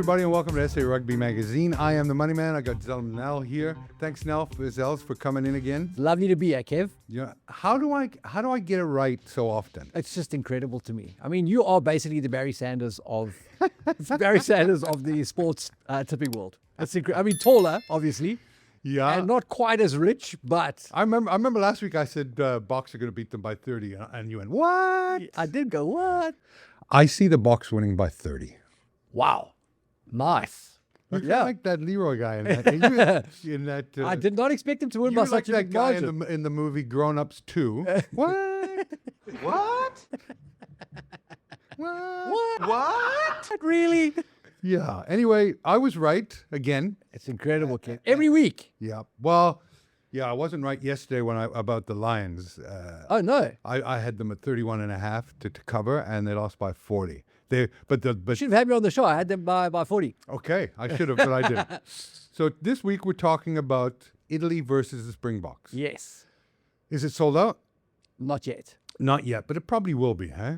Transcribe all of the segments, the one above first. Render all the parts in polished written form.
everybody, and welcome to SA Rugby Magazine. I am the Moneyman. I got Nell here. Thanks, Nell, for coming in again. Lovely to be here, Kev. Yeah. How do I get it right so often? It's just incredible to me. I mean, you are basically the Barry Sanders of the sports tipping world. That's I mean, taller, obviously. Yeah. And not quite as rich, but I remember last week I said Boks are going to beat them by 30, and you went, what? I did go, what? I see the Boks winning by 30. Wow. Nice. You feel like that Leroy guy in that. I did not expect him to win You by were like such a that big guy margin. in the movie Grown Ups 2. What? What? What? Really? Yeah. Anyway, I was right again. It's incredible, Kev. Every week. Yeah. Well, yeah, I wasn't right yesterday about the Lions. Oh, no. I had them at 31.5 to cover, and they lost by 40. You should have had me on the show. I had them by 40. Okay, I should have, but I didn't. So this week we're talking about Italy versus the Springboks. Yes. Is it sold out? Not yet. Not yet, but it probably will be, huh?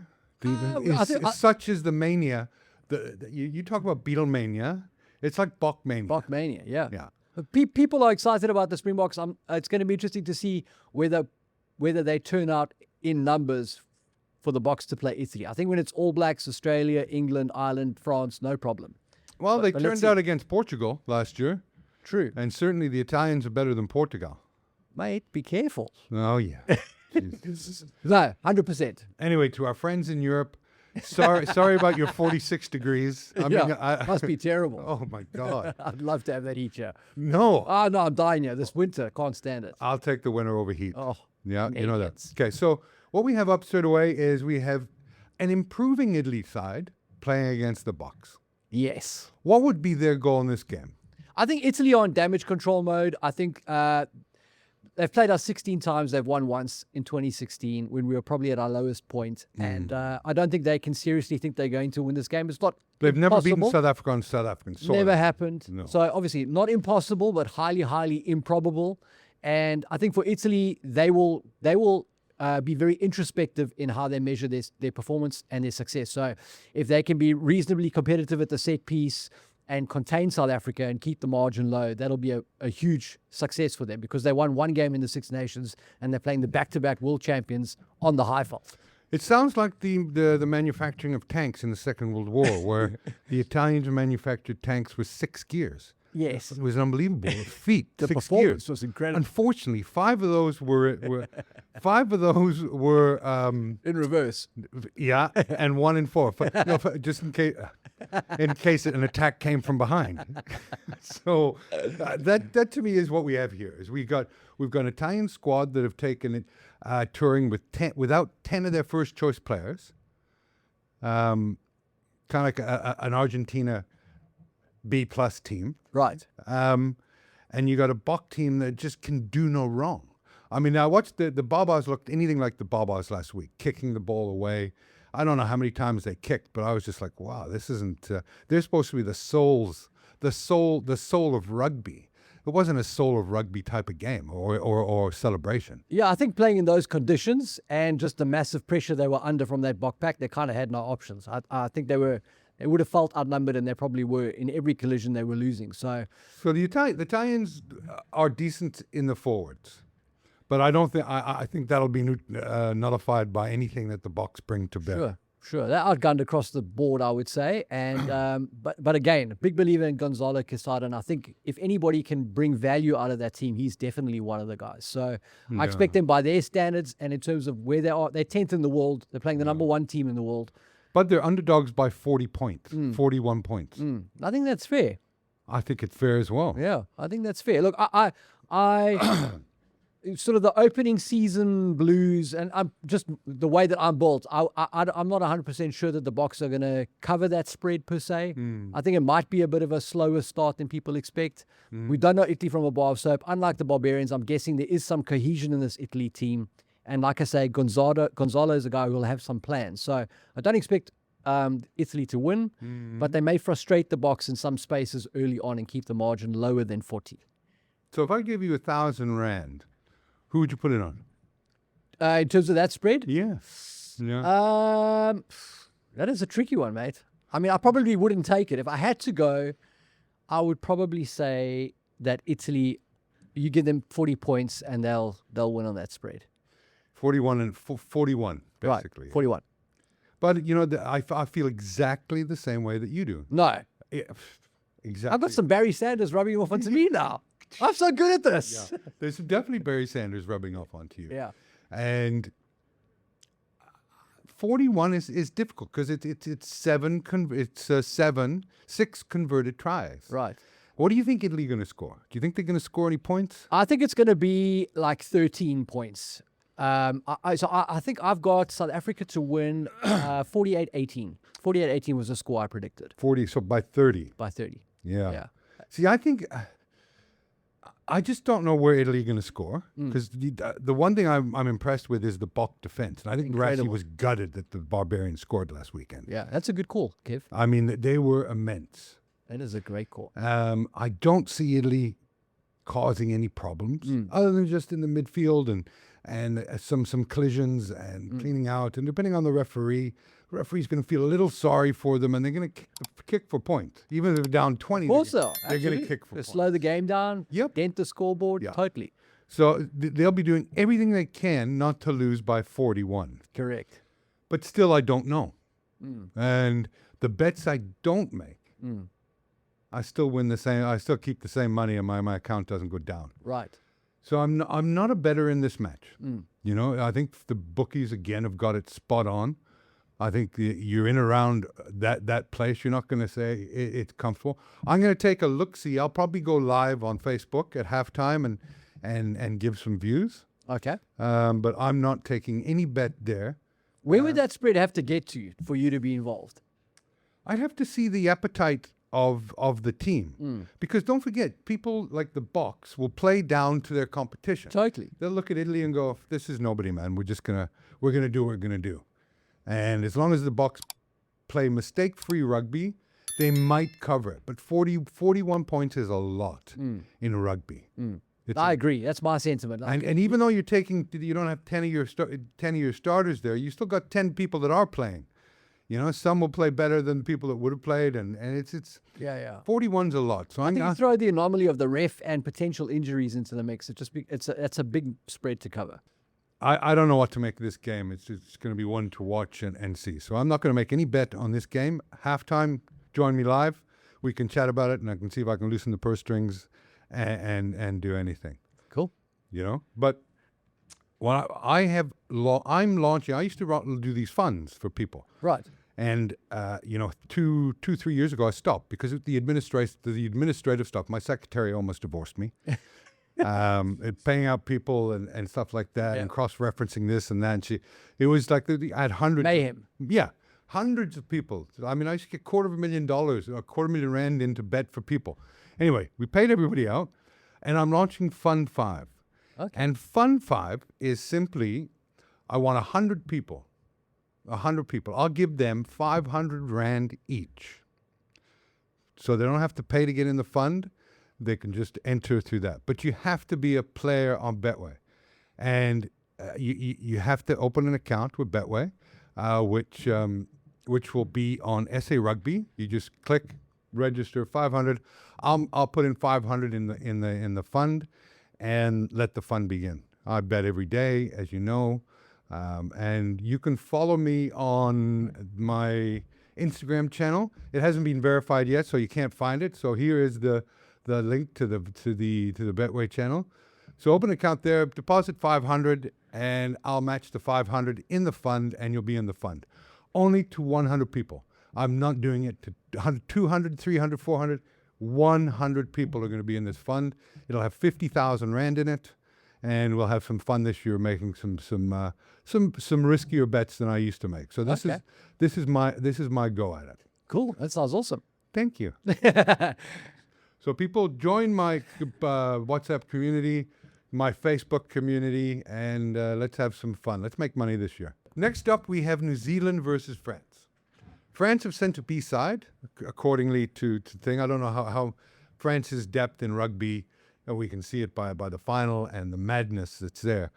Such is the mania. You talk about Beatlemania. It's like Bokmania. Bokmania, yeah. Yeah. People are excited about the Springboks. It's going to be interesting to see whether they turn out in numbers for the Boks to play Italy. I think when it's All Blacks, Australia, England, Ireland, France, no problem. Well, they turned out against Portugal last year. True. And certainly the Italians are better than Portugal. Mate, be careful. Oh, yeah. No, 100%. Anyway, to our friends in Europe, sorry about your 46 degrees. Must be terrible. Oh, my God. I'd love to have that heat here. No. Oh, no, I'm dying here. This winter, can't stand it. I'll take the winter over heat. Oh, yeah, you know that. idiots. Okay, so what we have up straight away is we have an improving Italy side playing against the Boks. Yes. What would be their goal in this game? I think Italy are on damage control mode. I think they've played us 16 times. They've won once in 2016 when we were probably at our lowest point. And I don't think they can seriously think they're going to win this game. It's not They've never impossible. beaten South Africa on South African soil. Never happened. No. So obviously not impossible, but highly, highly improbable. And I think for Italy, they will be very introspective in how they measure their performance and their success. So if they can be reasonably competitive at the set piece and contain South Africa and keep the margin low, that'll be a huge success for them because they won one game in the Six Nations and they're playing the back-to-back world champions on the high fault. It sounds like the manufacturing of tanks in the Second World War, where the Italians manufactured tanks with 6 gears. Yes. It was unbelievable. Feet, The 6 performance gears. was incredible. Unfortunately, 5 of those were In reverse. yeah, and 1 in 4. Just in case an attack came from behind. So that to me is what we have here. Is we've got an Italian squad that have taken it touring without 10 of their first choice players. Kind of like an Argentina B+ team. Right. And you got a Bok team that just can do no wrong. I mean, now watch the Babas looked anything like the Babas last week, kicking the ball away. I don't know how many times they kicked, but I was just like, wow, this isn't. They're supposed to be the soul of rugby. It wasn't a soul of rugby type of game or celebration. Yeah, I think playing in those conditions and just the massive pressure they were under from that Bok pack, they kind of had no options. I think they would have felt outnumbered, and they probably were in every collision they were losing. So the Italians are decent in the forwards, but I don't think I think that'll be nullified by anything that the Boks bring to bear. Sure. They're outgunned across the board, I would say. And but again, big believer in Gonzalo Quesada, and I think if anybody can bring value out of that team, he's definitely one of the guys. So I expect them by their standards and in terms of where they are. They're 10th in the world. They're playing the number 1 team in the world. But they're underdogs by 40 points, 41 points. I think that's fair. I think it's fair as well. Yeah, I think that's fair. Look, I sort of the opening season blues, and I'm just the way that I'm built. I'm not 100% sure that the Boks are going to cover that spread per se. I think it might be a bit of a slower start than people expect. We don't know Italy from a bar of soap. Unlike the Barbarians, I'm guessing there is some cohesion in this Italy team. And like I say, Gonzalo is a guy who will have some plans. So I don't expect Italy to win, but they may frustrate the Boks in some spaces early on and keep the margin lower than 40. So if I give you 1,000 rand, who would you put it on? In terms of that spread? Yeah. That is a tricky one, mate. I mean, I probably wouldn't take it. If I had to go, I would probably say that Italy, you give them 40 points and they'll win on that spread. 41, basically. Right, 41. But, you know, I feel exactly the same way that you do. No. Yeah, exactly. I've got some Barry Sanders rubbing off onto me now. I'm so good at this. Yeah. There's definitely Barry Sanders rubbing off onto you. Yeah. And 41 is difficult because it's six converted tries. Right. What do you think Italy going to score? Do you think they're going to score any points? I think it's going to be like 13 points. I think I've got South Africa to win 48-18. 48-18 was the score I predicted. 40, so by 30. By 30. Yeah. Yeah. See, I think I just don't know where Italy are going to score because the one thing I'm impressed with is the Boks defense. And I think Rassi Incredible. was gutted that the Barbarians scored last weekend. Yeah, that's a good call, Kev. I mean, they were immense. That is a great call. I don't see Italy causing any problems other than just in the midfield and some collisions and cleaning out. And depending on the referee's going to feel a little sorry for them, and they're going to kick for points. Even if they're down 20, Also, they're going to kick for to points. slow the game down, Yep. dent the scoreboard, Yeah. totally. So they'll be doing everything they can not to lose by 41. Correct. But still, I don't know. And the bets I don't make, I still win the same. I still keep the same money, and my account doesn't go down. Right. So I'm not a bettor in this match. You know, I think the bookies again have got it spot on. I think you're in around that place. You're not going to say it's comfortable. I'm going to take a look-see. I'll probably go live on Facebook at halftime and give some views. Okay. But I'm not taking any bet there. Where would that spread have to get to for you to be involved? I'd have to see the appetite of the team. Because don't forget, people like the Boks will play down to their competition. Totally. They'll look at Italy and go, "This is nobody, man. We're gonna do what we're gonna do." And as long as the Boks play mistake-free rugby, they might cover it. But 41 points is a lot in rugby. It's I agree. That's my sentiment. and even though you don't have 10 of your starters there, you still got 10 people that are playing. You know, some will play better than people that would have played, and it's yeah. 41's a lot. So I think you throw the anomaly of the ref and potential injuries into the mix. It's a big spread to cover. I don't know what to make of this game. It's going to be one to watch and see. So I'm not going to make any bet on this game. Halftime, join me live. We can chat about it, and I can see if I can loosen the purse strings and do anything. Cool. You know, but what I'm launching. I used to do these funds for people, Right. and you know, 3 years ago I stopped because of the administrative stuff. My secretary almost divorced me. Paying out people and stuff like that, and cross-referencing this and that. And it was like I had hundreds. Mayhem. Yeah, hundreds of people. I mean, I used to get $250,000, R250,000 into bet for people. Anyway, we paid everybody out, and I'm launching Fund 5. Okay. And Fund 5 is simply, I want 100 people. 100 people. I'll give them 500 Rand each. So they don't have to pay to get in the fund. They can just enter through that. But you have to be a player on Betway. And you have to open an account with Betway, which will be on SA Rugby. You just click register 500. I'll put in 500 in the fund and let the fun begin. I bet every day, as you know. And you can follow me on my Instagram channel. It hasn't been verified yet, so you can't find it. So here is the link to the Betway channel. So open an account there, deposit 500, and I'll match the 500 in the fund, and you'll be in the fund. Only to 100 people. I'm not doing it to 200, 300, 400. 100 people are going to be in this fund. It'll have 50,000 Rand in it, and we'll have some fun this year making some riskier bets than I used to make. So this is my go at it. Cool. That sounds awesome. Thank you. So people join my WhatsApp community, my Facebook community, and let's have some fun. Let's make money this year. Next up, we have New Zealand versus France. France have sent a B-side, accordingly to thing. I don't know how France's depth in rugby, we can see it by the final and the madness that's there.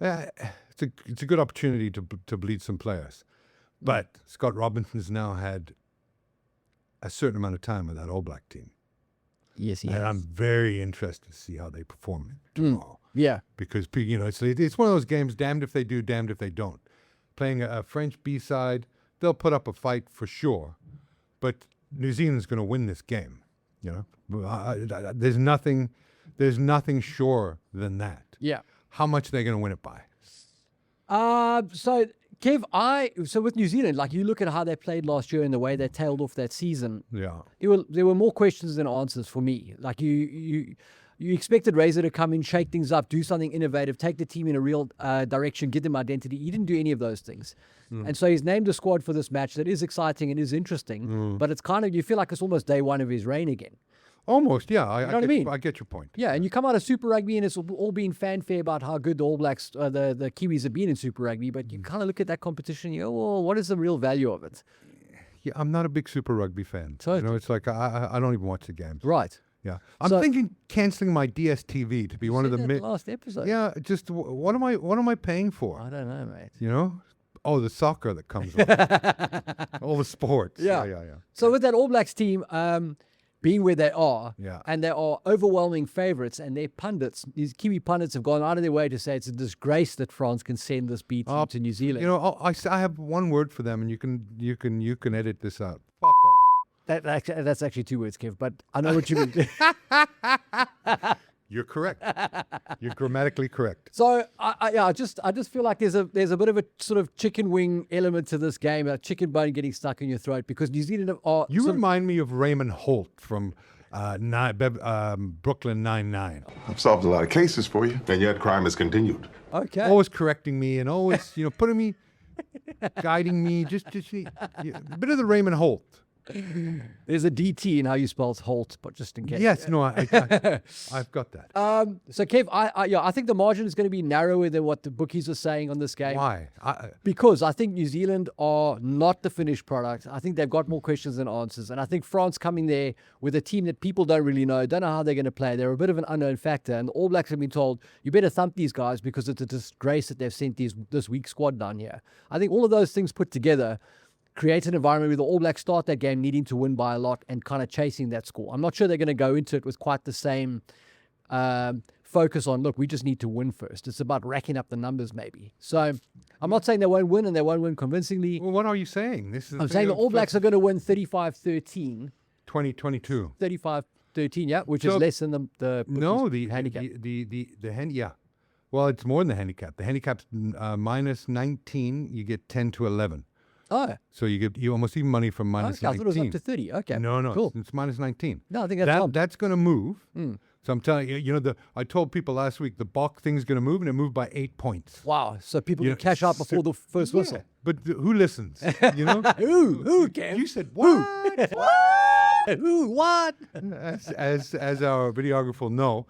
It's a good opportunity to bleed some players. But Scott Robinson's now had a certain amount of time with that All Black team. Yes, he And has. I'm very interested to see how they perform tomorrow. Yeah. Because, it's one of those games, damned if they do, damned if they don't. Playing a French B-side, they'll put up a fight for sure. But New Zealand's going to win this game. There's nothing surer than that. Yeah. How much are they going to win it by? So Kev, so with New Zealand, like you look at how they played last year and the way they tailed off that season. Yeah. There were more questions than answers for me. Like you expected Razor to come in, shake things up, do something innovative, take the team in a real direction, give them identity. He didn't do any of those things. And so he's named a squad for this match that is exciting and is interesting, but it's kind of, you feel like it's almost day one of his reign again. Almost, yeah. You know what I mean? I get your point. Yeah, and you come out of Super Rugby and it's all been fanfare about how good the All Blacks, the Kiwis have been in Super Rugby, but you kind of look at that competition, you go, well, what is the real value of it? Yeah, I'm not a big Super Rugby fan. Totally. It's like I don't even watch the games. Right. Yeah, I'm So- thinking canceling my DSTV to be one of the last episode. Yeah, just what am I paying for? I don't know, mate. Oh, the soccer that comes on. All the sports. Yeah. Yeah. So with that All Blacks team being where they are, Yeah. and they are overwhelming favourites, and their pundits, these Kiwi pundits, have gone out of their way to say it's a disgrace that France can send this B team to New Zealand. I have one word for them, and you can edit this out. Fuck off. That's actually 2 words, Kev, but I know what you mean. You're correct. You're grammatically correct. So I just feel like there's a bit of a sort of chicken wing element to this game, a chicken bone getting stuck in your throat, because New Zealand are. You remind me of Raymond Holt from Brooklyn Nine-Nine. I've solved a lot of cases for you, and yet crime has continued. Okay. Always correcting me and always putting me, guiding me. Just a bit of the Raymond Holt. There's a DT in how you spell Holt, but just in case. Yes, no, I've got that. So Kev, I think the margin is going to be narrower than what the bookies are saying on this game. Why? Because I think New Zealand are not the finished product. I think they've got more questions than answers. And I think France coming there with a team that people don't really know, don't know how they're going to play. They're a bit of an unknown factor. And the All Blacks have been told, you better thump these guys because it's a disgrace that they've sent this weak squad down here. I think all of those things put together create an environment where the All Blacks start that game needing to win by a lot and kind of chasing that score. I'm not sure they're going to go into it with quite the same focus on, look, we just need to win first. It's about racking up the numbers maybe. So I'm not saying they won't win and they won't win convincingly. Well, what are you saying? I'm saying the All Blacks are going to win 35-13. 2022. 35-13, yeah, which is less than the handicap. Yeah. Well, it's more than the handicap. The handicap's minus 19. You get 10 to 11. Oh. So you almost even money from minus 19. I thought it was up to 30. Okay. No. Cool. It's minus 19. No, I think that's that's going to move. So I'm telling you, I told people last week the Boks thing's going to move, and it moved by 8 points. Wow. So people can cash out before the first whistle. But who listens? Who can? You said what? Who? What? As our videographer will know,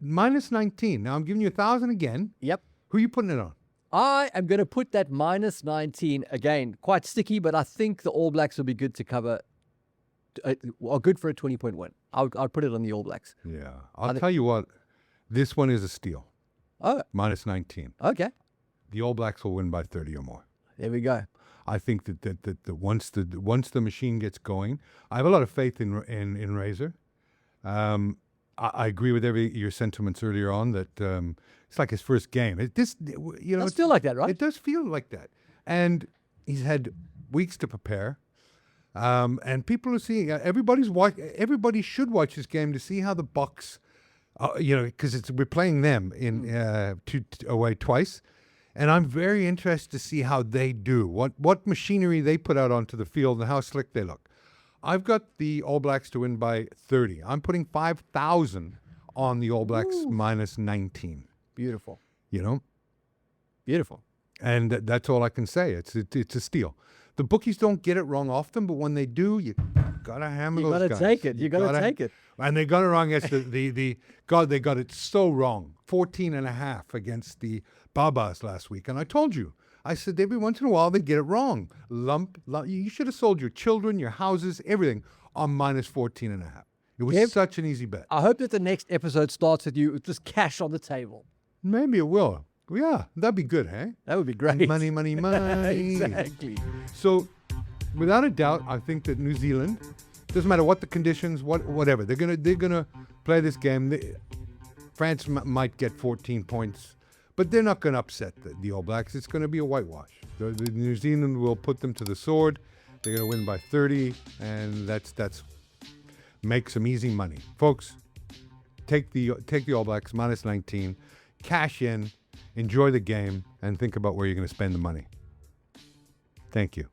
minus 19. Now I'm giving you 1,000 again. Yep. Who are you putting it on? I am going to put that minus 19 again. Quite sticky, but I think the All Blacks will be good to cover. Or good for a 20-point win. I'll put it on the All Blacks. Yeah. I'll tell you what. This one is a steal. Oh. Minus 19. Okay. The All Blacks will win by 30 or more. There we go. I think that once the machine gets going, I have a lot of faith in Razor. I agree with your sentiments earlier on that it's like his first game. It does feel like that, right? It does feel like that, and he's had weeks to prepare. And people are seeing. Everybody should watch this game to see how the Boks, because we're playing them in away twice, and I'm very interested to see how they do. What machinery they put out onto the field and how slick they look. I've got the All Blacks to win by 30. I'm putting 5,000 on the All Blacks minus 19. Beautiful. Beautiful. And that's all I can say. It's a steal. The bookies don't get it wrong often, but when they do, you gotta hammer those guys. You gotta take it. You gotta take it. And they got it wrong against they got it so wrong. 14.5 against the Babas last week. And I told you, I said every once in a while they get it wrong. Lump. You should have sold your children, your houses, everything on minus 14.5. It was such an easy bet. I hope that the next episode starts with you with just cash on the table. Maybe it will. Yeah, that'd be good, hey? That would be great. Money. Exactly. So without a doubt, I think that New Zealand, doesn't matter what the conditions, whatever, they're gonna play this game. France might get 14 points, but they're not going to upset the All Blacks. It's going to be a whitewash. The New Zealand will put them to the sword. They're going to win by 30, and that's make some easy money, folks. Take the All Blacks minus 19, cash in, enjoy the game, and think about where you're going to spend the money. Thank you.